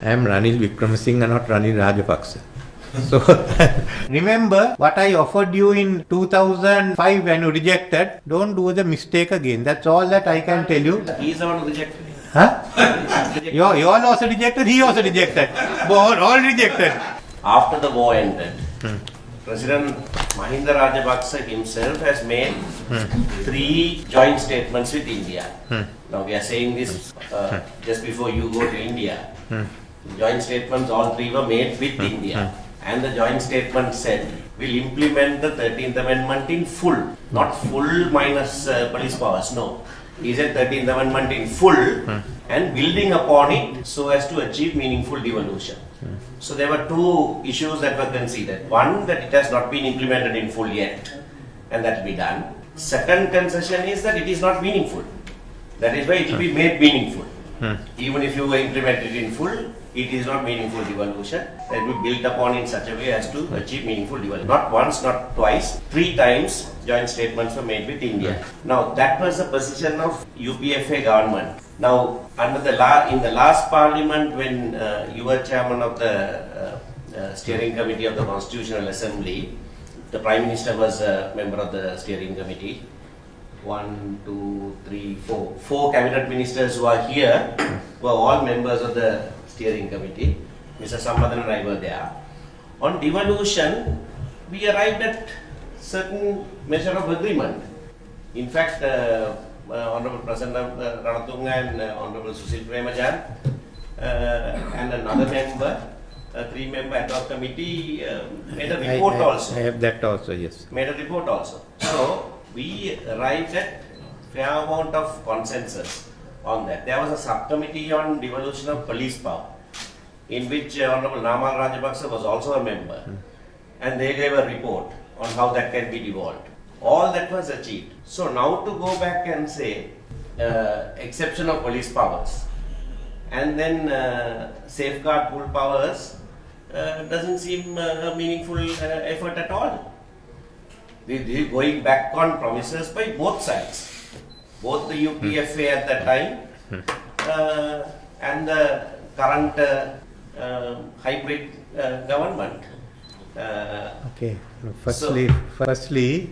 I am Ranil Wickramasinghe, not Ranil Rajapaksa. So, remember what I offered you in 2005 when you rejected. Don't do the mistake again. That's all that I can tell you. He is the one who rejected. Huh? You all also rejected, he also rejected. All rejected. After the war ended, President Mahinda Rajapaksa himself has made 3 joint statements with India. Now we are saying this just before you go to India. Joint statements, all 3 were made with India. And the joint statement said, we'll implement the 13th Amendment in full. Not full minus police powers, no. He said 13th Amendment in full and building upon it so as to achieve meaningful devolution. So there were 2 issues that were considered. One, that it has not been implemented in full yet, and that will be done. Second concession is that it is not meaningful. That is why it will be made meaningful. Even if you implement it in full, it is not meaningful devolution. That will be built upon in such a way as to achieve meaningful devolution. Not once, not twice, 3 times joint statements were made with India. Now that was the position of UPFA government. Now under in the last parliament, when you were chairman of the steering committee of the Constitutional Assembly, the Prime Minister was a member of the steering committee. 1, 2, 3, 4. 4 cabinet ministers who are here were all members of the steering committee. Mr. Sampadan and I were there. On devolution, we arrived at certain measure of agreement. In fact, Honorable President Ranatunga and Honorable Susil Premajan and another member, a 3-member ad hoc committee made a report also. I have that also, yes. Made a report also. So we arrived at fair amount of consensus on that. There was a subcommittee on devolution of police power, in which Honorable Namal Rajapaksa was also a member, and they gave a report on how that can be devolved. All that was achieved. So now to go back and say exception of police powers and then safeguard full powers doesn't seem a meaningful effort at all. They going back on promises by both sides, both the UPFA at that time and the current hybrid government. Okay. Firstly,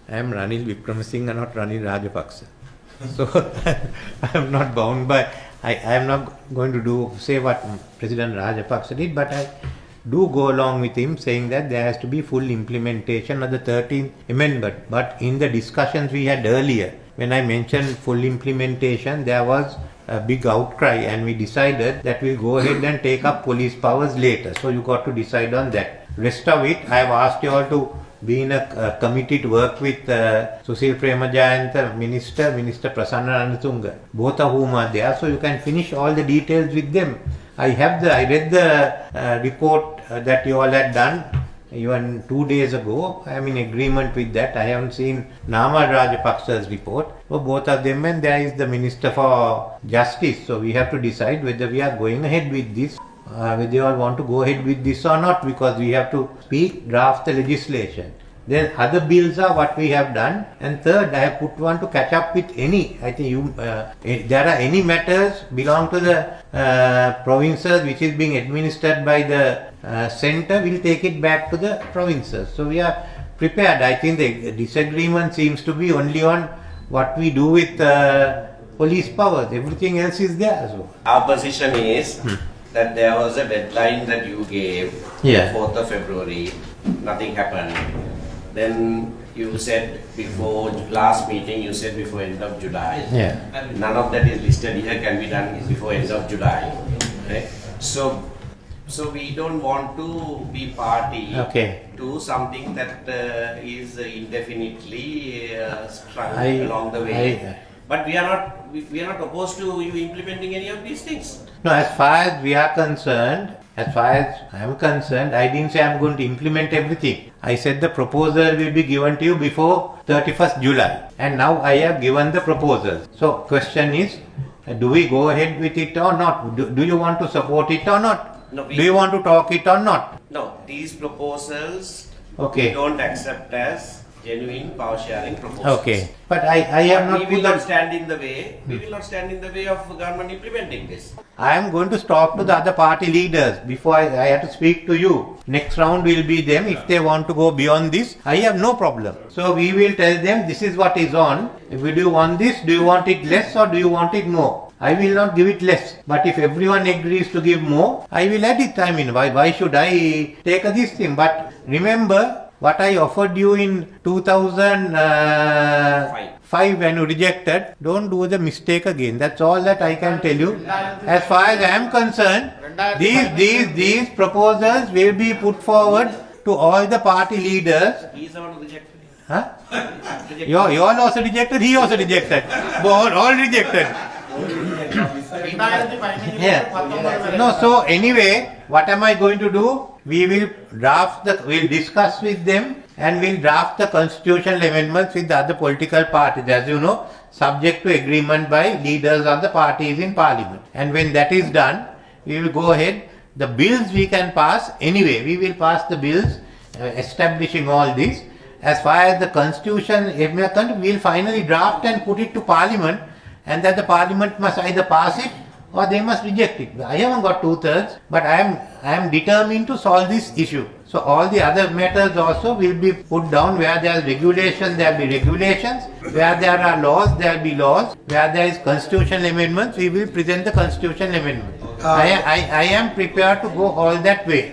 I am Ranil Wickramasinghe, not Ranil Rajapaksa. So I am not bound by. I am not going to say what President Rajapaksa did, but I do go along with him saying that there has to be full implementation of the 13th Amendment. But in the discussions we had earlier, when I mentioned full implementation, there was a big outcry and we decided that we'll go ahead and take up police powers later. So you got to decide on that. Rest of it, I have asked you all to be in a committee to work with Susil Premaja and the Minister Prasanna Ranatunga, both of whom are there, so you can finish all the details with them. I read the report that you all had done even 2 days ago. I am in agreement with that. I haven't seen Namal Rajapaksa's report. So both of them, and there is the Minister for Justice. So we have to decide whether we are going ahead with this, whether you all want to go ahead with this or not, because we have to draft the legislation. Then other bills are what we have done. And third, I have put one to catch up with any. I think there are any matters belong to the provinces which is being administered by the centre, we'll take it back to the provinces. So we are prepared. I think the disagreement seems to be only on what we do with police powers. Everything else is there. So our position is that there was a deadline that you gave, 4th of February, nothing happened. Then you said before last meeting, you said before end of July. None of that is listed here, can be done before end of July. Okay? So we don't want to be party to something that is indefinitely strung along the way. But we are not opposed to you implementing any of these things. No, as far as we are concerned, as far as I am concerned, I didn't say I am going to implement everything. I said the proposal will be given to you before 31st July. And now I have given the proposal. So question is, do we go ahead with it or not? Do you want to support it or not? No, do you want to talk it or not? No, these proposals we don't accept as genuine power sharing proposals. Okay, but I have not We put will the. not stand in the way. We will not stand in the way of government implementing this. I am going to talk to the other party leaders before I have to speak to you. Next round will be them. If they want to go beyond this, I have no problem. So we will tell them this is what is on. If do you want this, do you want it less or do you want it more? I will not give it less. But if everyone agrees to give more, I will add it. I mean, why should I take this thing? But remember what I offered you in 2005 when you rejected. Don't do the mistake again. That's all that I can tell you. As far as I am concerned, these proposals will be put forward to all the party leaders. He is the one who rejected it. Huh? You all also rejected, he also rejected. All rejected. Yeah. No, so anyway, what am I going to do? We will we'll discuss with them and we'll draft the constitutional amendments with the other political parties, as you know, subject to agreement by leaders of the parties in parliament. And when that is done, we will go ahead. The bills we can pass anyway, we will pass the bills establishing all this. As far as the constitution amendment, we will finally draft and put it to parliament, and that the parliament must either pass it or they must reject it. I haven't got 2/3, but I am determined to solve this issue. So all the other matters also will be put down. Where there is regulation, there will be regulations. Where there are laws, there will be laws. Where there is constitutional amendments, we will present the constitutional amendment. I am prepared to go all that way.